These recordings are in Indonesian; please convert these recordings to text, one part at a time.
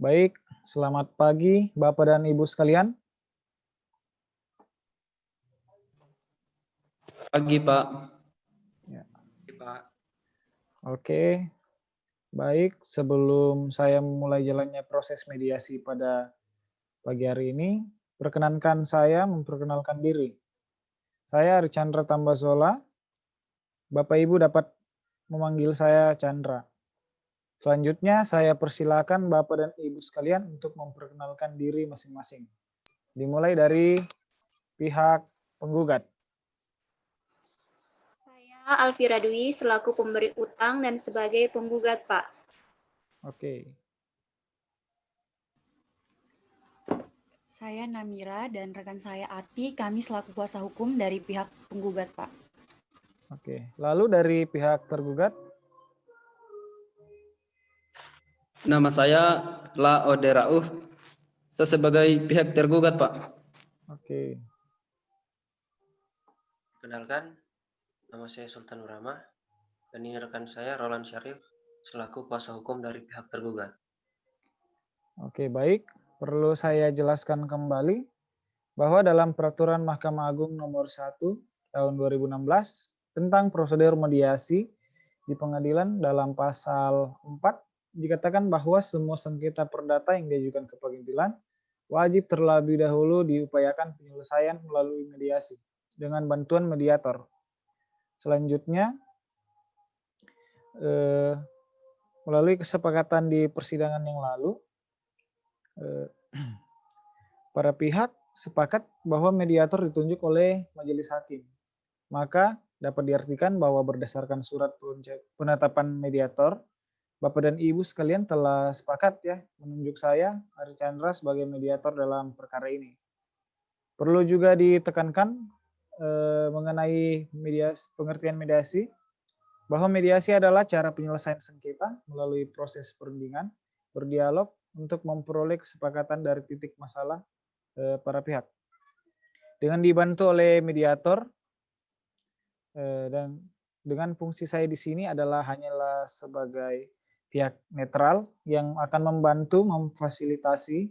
Baik, selamat pagi Bapak dan Ibu sekalian. Pagi, Pak. Ya. Pak. Oke, baik. Sebelum saya memulai jalannya proses mediasi pada pagi hari ini, perkenankan saya memperkenalkan diri. Saya Archandra Tambazola. Bapak Ibu dapat memanggil saya Chandra. Selanjutnya saya persilakan Bapak dan Ibu sekalian untuk memperkenalkan diri masing-masing. Dimulai dari pihak penggugat. Saya Alfira Dwi selaku pemberi utang dan sebagai penggugat, Pak. Oke. Saya Namira dan rekan saya Arti, kami selaku kuasa hukum dari pihak penggugat, Pak. Oke, lalu dari pihak tergugat? Nama saya Laode Rauf. Saya sebagai pihak tergugat, Pak. Oke. Kenalkan, nama saya Sultan Urama dan ini rekan saya Roland Syarif selaku kuasa hukum dari pihak tergugat. Oke, baik. Perlu saya jelaskan kembali bahwa dalam Peraturan Mahkamah Agung Nomor 1 Tahun 2016 tentang prosedur mediasi di pengadilan dalam pasal 4 dikatakan bahwa semua sengketa perdata yang diajukan ke pengadilan wajib terlebih dahulu diupayakan penyelesaian melalui mediasi dengan bantuan mediator. Selanjutnya, melalui kesepakatan di persidangan yang lalu, para pihak sepakat bahwa mediator ditunjuk oleh majelis hakim. Maka dapat diartikan bahwa berdasarkan surat penetapan mediator, Bapak dan Ibu sekalian telah sepakat ya menunjuk saya, Archandra, sebagai mediator dalam perkara ini. Perlu juga ditekankan mengenai pengertian mediasi, bahwa mediasi adalah cara penyelesaian sengketa melalui proses perundingan, berdialog, untuk memperoleh kesepakatan dari titik masalah para pihak. Dengan dibantu oleh mediator, dan dengan fungsi saya di sini adalah hanyalah sebagai pihak netral yang akan membantu memfasilitasi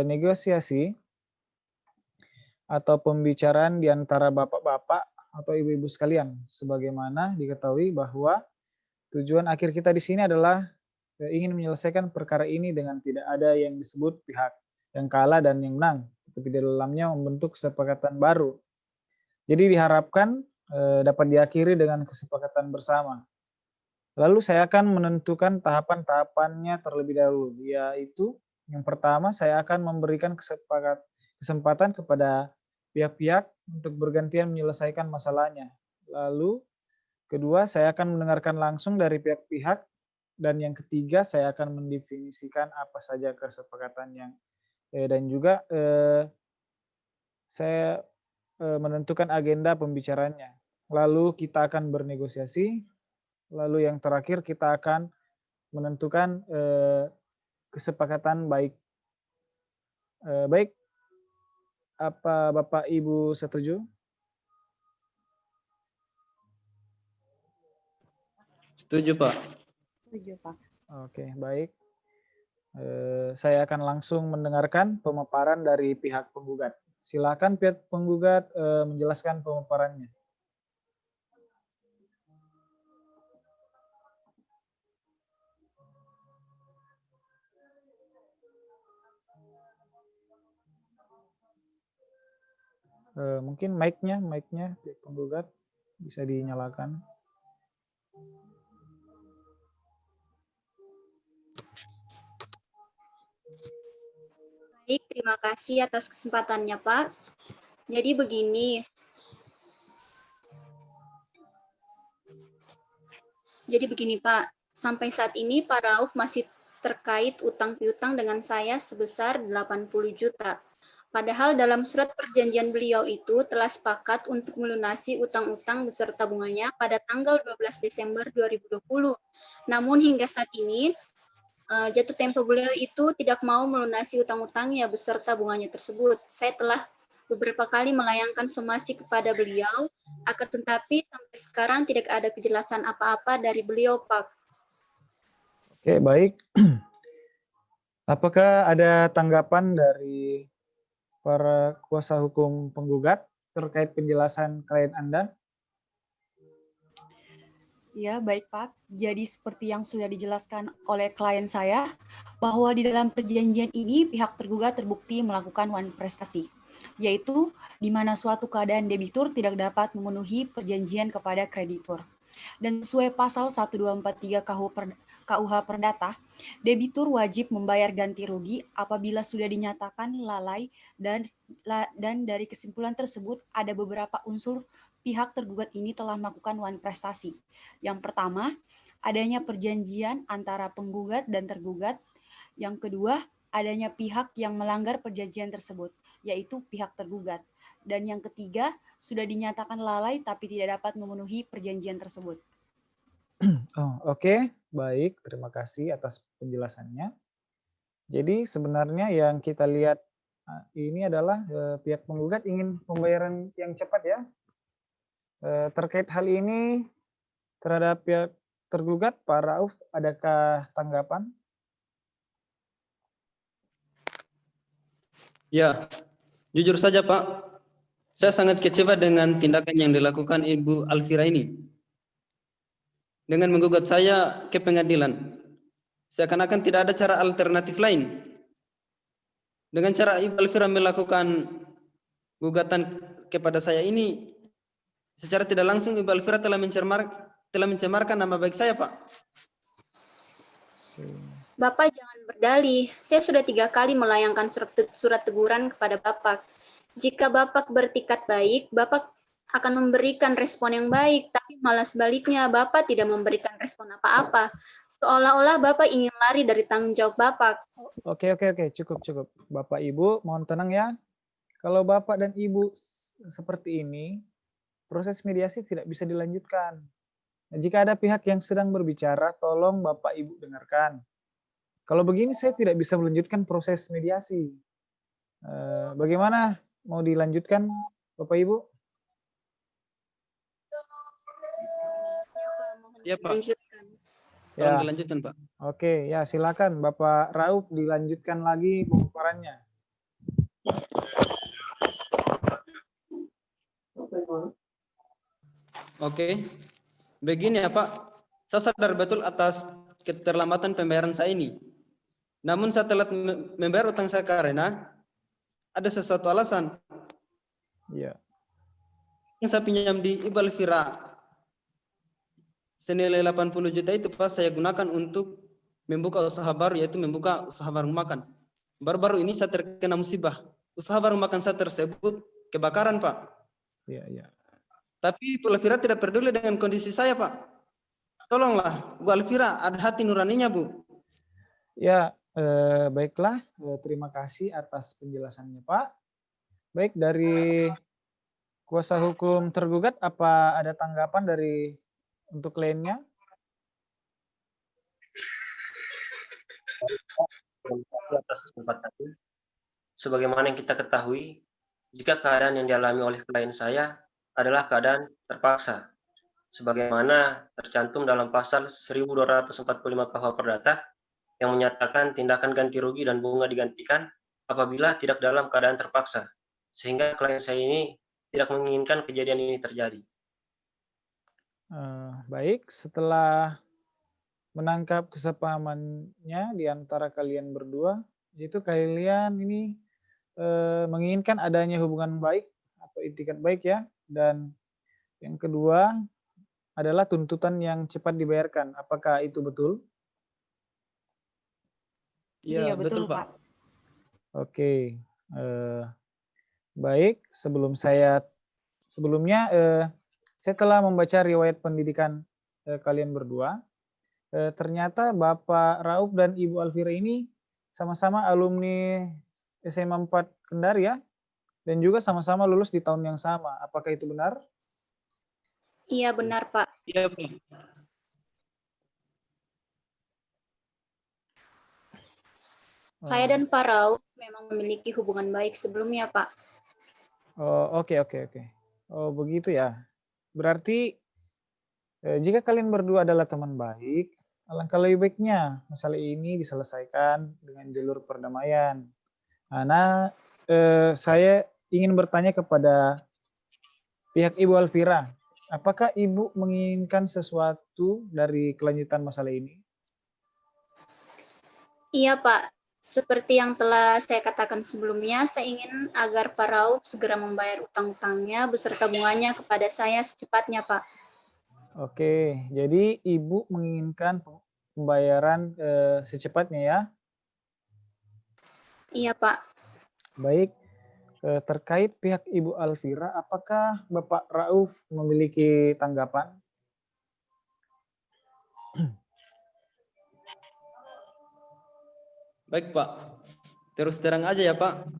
negosiasi atau pembicaraan di antara bapak-bapak atau ibu-ibu sekalian. Sebagaimana diketahui bahwa tujuan akhir kita di sini adalah ingin menyelesaikan perkara ini dengan tidak ada yang disebut pihak yang kalah dan yang menang, tapi di dalamnya membentuk kesepakatan baru. Jadi diharapkan dapat diakhiri dengan kesepakatan bersama. Lalu saya akan menentukan tahapan-tahapannya terlebih dahulu, yaitu yang pertama saya akan memberikan kesempatan kepada pihak-pihak untuk bergantian menyelesaikan masalahnya. Lalu kedua saya akan mendengarkan langsung dari pihak-pihak. Dan yang ketiga, saya akan mendefinisikan apa saja kesepakatan yang dan juga saya menentukan agenda pembicaraannya. Lalu kita akan bernegosiasi. Lalu yang terakhir kita akan menentukan kesepakatan baik. Baik, apa Bapak Ibu setuju? Setuju, Pak. Setuju, Pak. Oke, baik. Saya akan langsung mendengarkan pemaparan dari pihak penggugat. Silakan pihak penggugat menjelaskan pemaparannya. Mungkin mic-nya pihak penggugat bisa dinyalakan. Baik, terima kasih atas kesempatannya, Pak. Jadi begini. Pak. Sampai saat ini Pak Rauf masih terkait utang piutang dengan saya sebesar 80 juta. Padahal dalam surat perjanjian beliau itu telah sepakat untuk melunasi utang-utang beserta bunganya pada tanggal 12 Desember 2020. Namun hingga saat ini jatuh tempo beliau itu tidak mau melunasi utang-utangnya beserta bunganya tersebut. Saya telah beberapa kali melayangkan somasi kepada beliau, akan tetapi sampai sekarang tidak ada kejelasan apa-apa dari beliau, Pak. Oke, baik. Apakah ada tanggapan dari para kuasa hukum penggugat terkait penjelasan klien Anda? Ya, baik Pak. Jadi seperti yang sudah dijelaskan oleh klien saya, bahwa di dalam perjanjian ini pihak tergugat terbukti melakukan one prestasi, yaitu di mana suatu keadaan debitur tidak dapat memenuhi perjanjian kepada kreditur. Dan sesuai pasal 1243 KUH Perdata, debitur wajib membayar ganti rugi apabila sudah dinyatakan lalai dan dari kesimpulan tersebut ada beberapa unsur pihak tergugat ini telah melakukan one prestasi. Yang pertama, adanya perjanjian antara penggugat dan tergugat. Yang kedua, adanya pihak yang melanggar perjanjian tersebut, yaitu pihak tergugat. Dan yang ketiga, sudah dinyatakan lalai tapi tidak dapat memenuhi perjanjian tersebut. Oh, oke. Baik, terima kasih atas penjelasannya. Jadi sebenarnya yang kita lihat ini adalah pihak penggugat ingin pembayaran yang cepat ya. Terkait hal ini terhadap pihak tergugat, Pak Rauf, adakah tanggapan? Ya, jujur saja Pak, saya sangat kecewa dengan tindakan yang dilakukan Ibu Alfira ini. Dengan menggugat saya ke pengadilan, seakan-akan tidak ada cara alternatif lain. Dengan cara Ibu Alfira melakukan gugatan kepada saya ini, secara tidak langsung Ibu Alfira telah mencemarkan nama baik saya, Pak. Bapak jangan berdalih. Saya sudah 3 kali melayangkan surat teguran kepada Bapak. Jika Bapak bertikat baik, Bapak akan memberikan respon yang baik, tapi malah sebaliknya Bapak tidak memberikan respon apa-apa. Seolah-olah Bapak ingin lari dari tanggung jawab Bapak. Oke, cukup. Bapak Ibu, mohon tenang ya. Kalau Bapak dan Ibu seperti ini, proses mediasi tidak bisa dilanjutkan. Nah, jika ada pihak yang sedang berbicara, tolong Bapak Ibu dengarkan. Kalau begini saya tidak bisa melanjutkan proses mediasi. Bagaimana mau dilanjutkan, Bapak Ibu? Ya, Pak. Lanjutkan. Tolong Ya. dilanjutkan, Pak. Oke, ya silakan Bapak Rauf dilanjutkan lagi pemaparannya. Oke, begini ya Pak, saya sadar betul atas keterlambatan pembayaran saya ini. Namun saya telat membayar utang saya karena ada sesuatu alasan. Iya. Yang saya pinjam di Ibu Alfira senilai 80 juta itu Pak, saya gunakan untuk membuka usaha baru, yaitu membuka usaha warung makan. Baru-baru ini saya terkena musibah. Usaha warung makan saya tersebut kebakaran Pak. Iya. Tapi Bu Alfira tidak peduli dengan kondisi saya Pak. Tolonglah Bu Alfira, ada hati nuraninya Bu. Ya, baiklah. Terima kasih atas penjelasannya Pak. Baik, dari kuasa hukum tergugat, apa ada tanggapan dari untuk kliennya? Atas kesempatan ini. Sebagaimana yang kita ketahui, jika keadaan yang dialami oleh klien saya adalah keadaan terpaksa, sebagaimana tercantum dalam pasal 1245 KUH Perdata yang menyatakan tindakan ganti rugi dan bunga digantikan apabila tidak dalam keadaan terpaksa, sehingga klien saya ini tidak menginginkan kejadian ini terjadi. Baik, setelah menangkap kesepahamannya di antara kalian berdua, yaitu kalian ini menginginkan adanya hubungan baik atau itikat baik ya, dan yang kedua adalah tuntutan yang cepat dibayarkan. Apakah itu betul? Iya, betul Pak. Oke, baik. Sebelumnya saya telah membaca riwayat pendidikan kalian berdua. Ternyata Bapak Rauf dan Ibu Alfira ini sama-sama alumni SMA 4 Kendari ya, dan juga sama-sama lulus di tahun yang sama. Apakah itu benar? Iya benar Pak. Iya, Pak. Saya dan Pak Rauf memang memiliki hubungan baik sebelumnya Pak. Oh, oke. Oh, begitu ya. Berarti jika kalian berdua adalah teman baik, alangkah lebih baiknya masalah ini diselesaikan dengan jalur perdamaian. Nah, saya ingin bertanya kepada pihak Ibu Alfira, apakah Ibu menginginkan sesuatu dari kelanjutan masalah ini? Iya, Pak. Seperti yang telah saya katakan sebelumnya, saya ingin agar Pak Rauf segera membayar utang-utangnya beserta bunganya kepada saya secepatnya, Pak. Oke, jadi Ibu menginginkan pembayaran secepatnya ya. Iya, Pak. Baik, terkait pihak Ibu Alfira, apakah Bapak Rauf memiliki tanggapan? Baik Pak, terus terang aja ya Pak.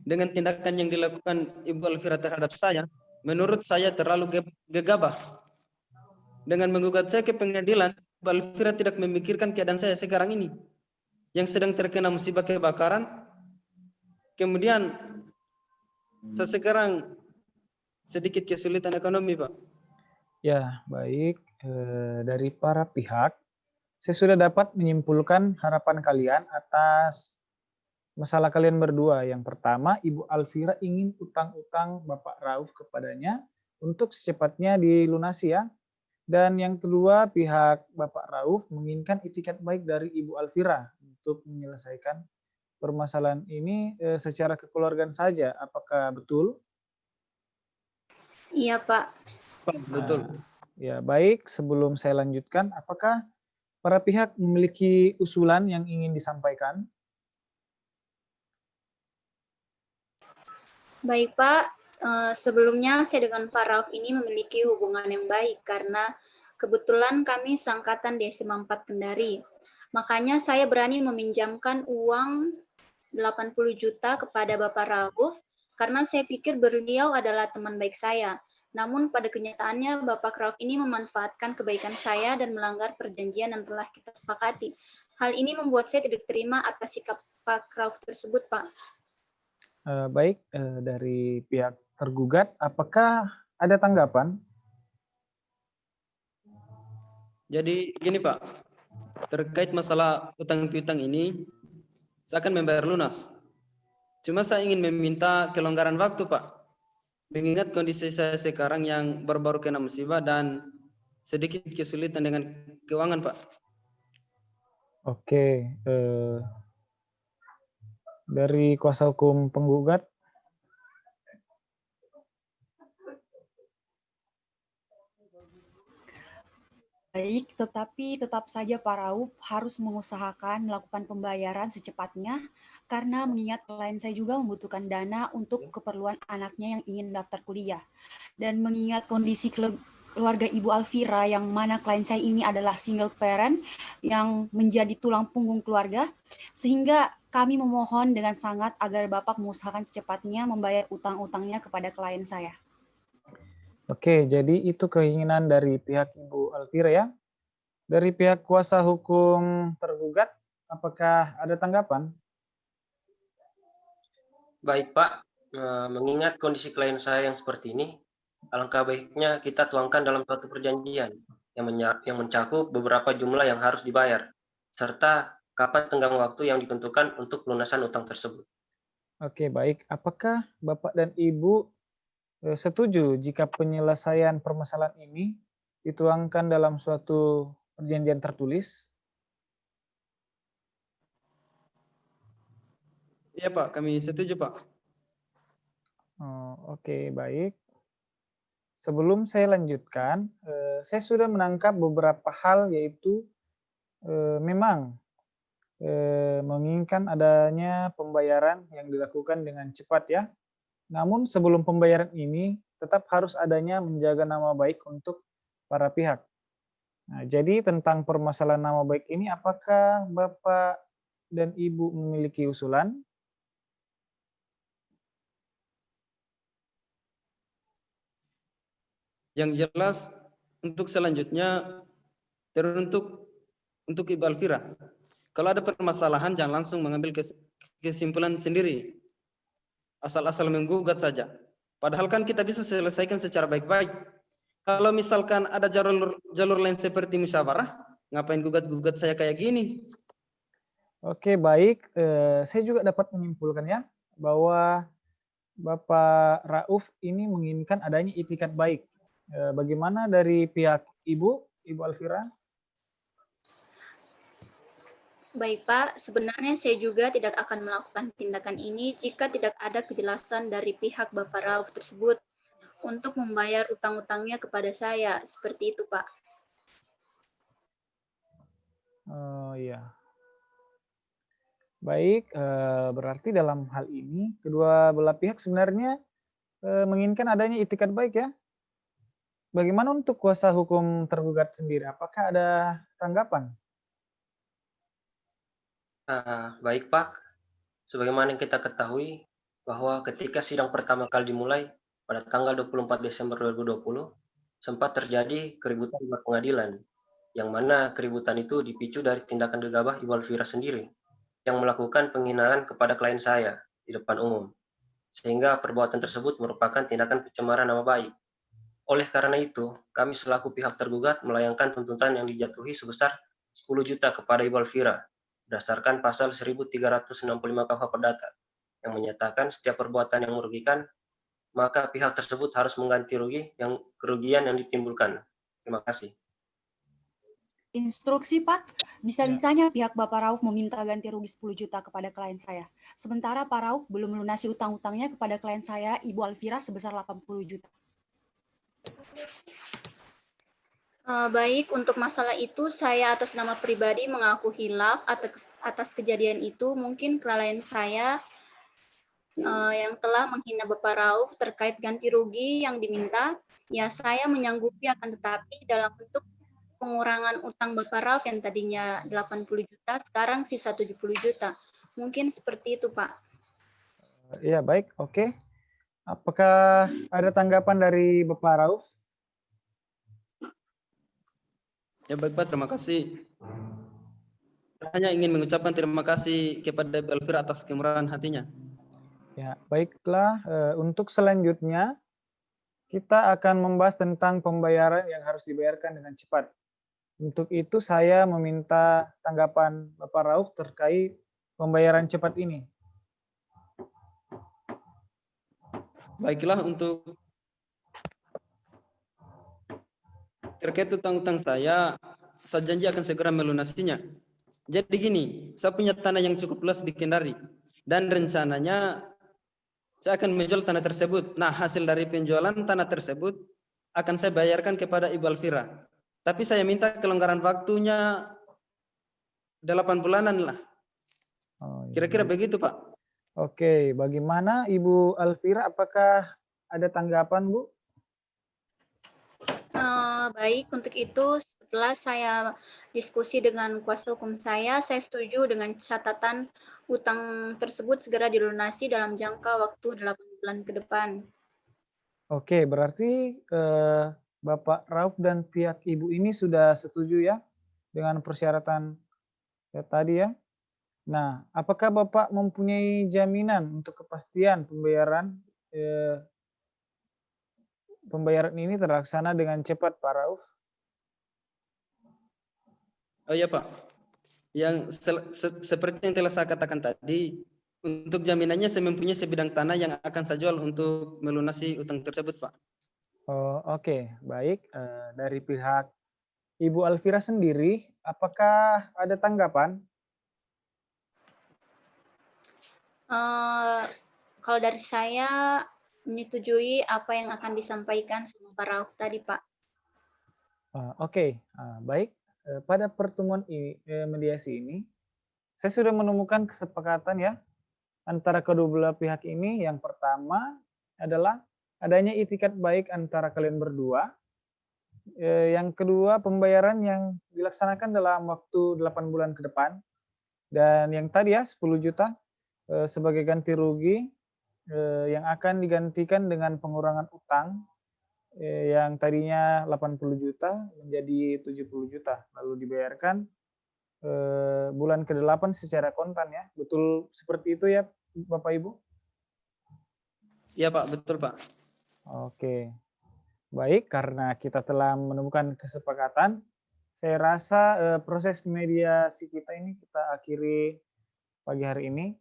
Dengan tindakan yang dilakukan Ibu Alfira terhadap saya, menurut saya terlalu gegabah. Dengan menggugat saya ke pengadilan, Ibu Alfira tidak memikirkan keadaan saya sekarang ini, yang sedang terkena musibah kebakaran. Kemudian saya sekarang sedikit kesulitan ekonomi Pak. Ya, baik. Dari para pihak, saya sudah dapat menyimpulkan harapan kalian atas masalah kalian berdua. Yang pertama, Ibu Alfira ingin utang-utang Bapak Rauf kepadanya untuk secepatnya dilunasi ya. Dan yang kedua, pihak Bapak Rauf menginginkan itikat baik dari Ibu Alfira untuk menyelesaikan permasalahan ini secara kekeluargaan saja. Apakah betul? Iya, Pak. Pak, betul. Ya, baik. Sebelum saya lanjutkan, apakah para pihak memiliki usulan yang ingin disampaikan? Baik, Pak. Sebelumnya saya dengan Pak Rauf ini memiliki hubungan yang baik karena kebetulan kami seangkatan di SMA 4 Kendari. Makanya saya berani meminjamkan uang 80 juta kepada Bapak Rauf karena saya pikir beliau adalah teman baik saya. Namun pada kenyataannya Bapak Rauf ini memanfaatkan kebaikan saya dan melanggar perjanjian yang telah kita sepakati. Hal ini membuat saya tidak terima atas sikap Pak Rauf tersebut, Pak. Baik, dari pihak tergugat, apakah ada tanggapan? Jadi gini Pak, terkait masalah utang piutang ini, saya akan membayar lunas. Cuma saya ingin meminta kelonggaran waktu Pak. Mengingat kondisi saya sekarang yang baru-baru kena musibah dan sedikit kesulitan dengan keuangan Pak. Oke, dari kuasa hukum penggugat, Baik, tetapi tetap saja Pak Rauf harus mengusahakan melakukan pembayaran secepatnya karena mengingat klien saya juga membutuhkan dana untuk keperluan anaknya yang ingin daftar kuliah. Dan mengingat kondisi keluarga Ibu Alfira yang mana klien saya ini adalah single parent yang menjadi tulang punggung keluarga, sehingga kami memohon dengan sangat agar Bapak mengusahakan secepatnya membayar utang-utangnya kepada klien saya. oke, jadi itu keinginan dari pihak Ibu Alfira ya. Dari pihak kuasa hukum tergugat, apakah ada tanggapan? Baik Pak, mengingat kondisi klien saya yang seperti ini, alangkah baiknya kita tuangkan dalam suatu perjanjian yang mencakup beberapa jumlah yang harus dibayar, serta kapan tenggang waktu yang ditentukan untuk pelunasan utang tersebut. Oke, baik. Apakah Bapak dan Ibu setuju jika penyelesaian permasalahan ini dituangkan dalam suatu perjanjian tertulis? Iya Pak, kami setuju Pak. Oh, oke, baik. Sebelum saya lanjutkan, saya sudah menangkap beberapa hal, yaitu memang menginginkan adanya pembayaran yang dilakukan dengan cepat ya. Namun sebelum pembayaran ini tetap harus adanya menjaga nama baik untuk para pihak. Nah, jadi tentang permasalahan nama baik ini, apakah Bapak dan Ibu memiliki usulan? Yang jelas untuk selanjutnya teruntuk untuk Ibu Alfira. Kalau ada permasalahan jangan langsung mengambil kesimpulan sendiri. Asal-asal menggugat saja. Padahal kan kita bisa selesaikan secara baik-baik. Kalau misalkan ada jalur lain seperti musyawarah, Ngapain gugat-gugat saya kayak gini? Oke, baik. Saya juga dapat menyimpulkan ya bahwa Bapak Rauf ini menginginkan adanya itikat baik. Bagaimana dari pihak Ibu Alfira? Baik Pak, sebenarnya saya juga tidak akan melakukan tindakan ini jika tidak ada kejelasan dari pihak Bapak Rauf tersebut untuk membayar utang-utangnya kepada saya. Seperti itu Pak. Oh iya. Baik, berarti dalam hal ini kedua belah pihak sebenarnya menginginkan adanya itikat baik ya. Bagaimana untuk kuasa hukum tergugat sendiri? Apakah ada tanggapan? Baik Pak, sebagaimana yang kita ketahui bahwa ketika sidang pertama kali dimulai pada tanggal 24 Desember 2020, sempat terjadi keributan di luar pengadilan, yang mana keributan itu dipicu dari tindakan gegabah Ibu Alfira sendiri, yang melakukan penghinaan kepada klien saya di depan umum, sehingga perbuatan tersebut merupakan tindakan pencemaran nama baik. Oleh karena itu, kami selaku pihak tergugat melayangkan tuntutan yang dijatuhi sebesar 10 juta kepada Ibu Alfira, berdasarkan pasal 1365 KUH Perdata, yang menyatakan setiap perbuatan yang merugikan, maka pihak tersebut harus mengganti kerugian yang ditimbulkan. Terima kasih. Instruksi Pak, Ya. bisa-bisanya pihak Bapak Rauf meminta ganti rugi 10 juta kepada klien saya. Sementara Pak Rauf belum melunasi utang-utangnya kepada klien saya, Ibu Alfira, sebesar 80 juta. Baik, untuk masalah itu saya atas nama pribadi mengaku hilaf atas kejadian itu. Mungkin kelalaian saya yang telah menghina Bapak Rauf terkait ganti rugi yang diminta, ya saya menyanggupi, akan tetapi dalam bentuk pengurangan utang Bapak Rauf yang tadinya 80 juta, sekarang sisa 70 juta. Mungkin seperti itu, Pak. Iya, baik. Oke. Apakah ada tanggapan dari Bapak Rauf? Ya baik Pak, terima kasih. Saya hanya ingin mengucapkan terima kasih kepada Ibu Alfira atas kemurahan hatinya. Ya, baiklah. Untuk selanjutnya, kita akan membahas tentang pembayaran yang harus dibayarkan dengan cepat. Untuk itu saya meminta tanggapan Bapak Rauf terkait pembayaran cepat ini. Baiklah, untuk terkait utang-utang saya janji akan segera melunasinya. Jadi gini, saya punya tanah yang cukup luas di Kendari, dan rencananya saya akan menjual tanah tersebut. Nah, hasil dari penjualan tanah tersebut akan saya bayarkan kepada Ibu Alfira. Tapi saya minta kelonggaran waktunya 8 bulanan lah. Oh, iya, Kira-kira baik. begitu, Pak. Oke, bagaimana Ibu Alfira? Apakah ada tanggapan, Bu? Baik, untuk itu setelah saya diskusi dengan kuasa hukum saya setuju dengan catatan utang tersebut segera dilunasi dalam jangka waktu 8 bulan ke depan. Oke, berarti Bapak Rauf dan pihak Ibu ini sudah setuju ya dengan persyaratan tadi ya. Nah, apakah Bapak mempunyai jaminan untuk kepastian pembayaran ini terlaksana dengan cepat, Pak Rauf? Oh iya, Pak. Yang seperti yang telah saya katakan tadi, untuk jaminannya saya mempunyai sebidang tanah yang akan saya jual untuk melunasi utang tersebut, Pak. Oh, oke, baik. Dari pihak Ibu Alfira sendiri, apakah ada tanggapan? Kalau dari saya menyetujui apa yang akan disampaikan sama Pak Rauf tadi, Pak. Oke, baik. Pada pertemuan mediasi ini, saya sudah menemukan kesepakatan ya antara kedua belah pihak ini. Yang pertama adalah adanya itikat baik antara kalian berdua. Yang kedua, pembayaran yang dilaksanakan dalam waktu 8 bulan ke depan. Dan yang tadi ya 10 juta sebagai ganti rugi yang akan digantikan dengan pengurangan utang yang tadinya 80 juta menjadi 70 juta lalu dibayarkan bulan ke-8 secara kontan ya. Betul seperti itu ya Bapak Ibu? Iya, Pak, betul, Pak. Oke. Baik, karena kita telah menemukan kesepakatan, saya rasa proses mediasi kita ini kita akhiri pagi hari ini.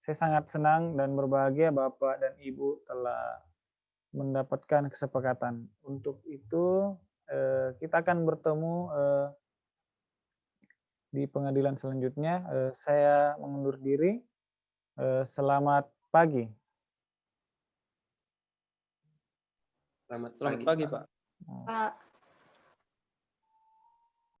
Saya sangat senang dan berbahagia Bapak dan Ibu telah mendapatkan kesepakatan. Untuk itu kita akan bertemu di pengadilan selanjutnya. Saya mengundur diri. Selamat pagi. Selamat Selamat pagi, pagi, Pak. Pak. Pak.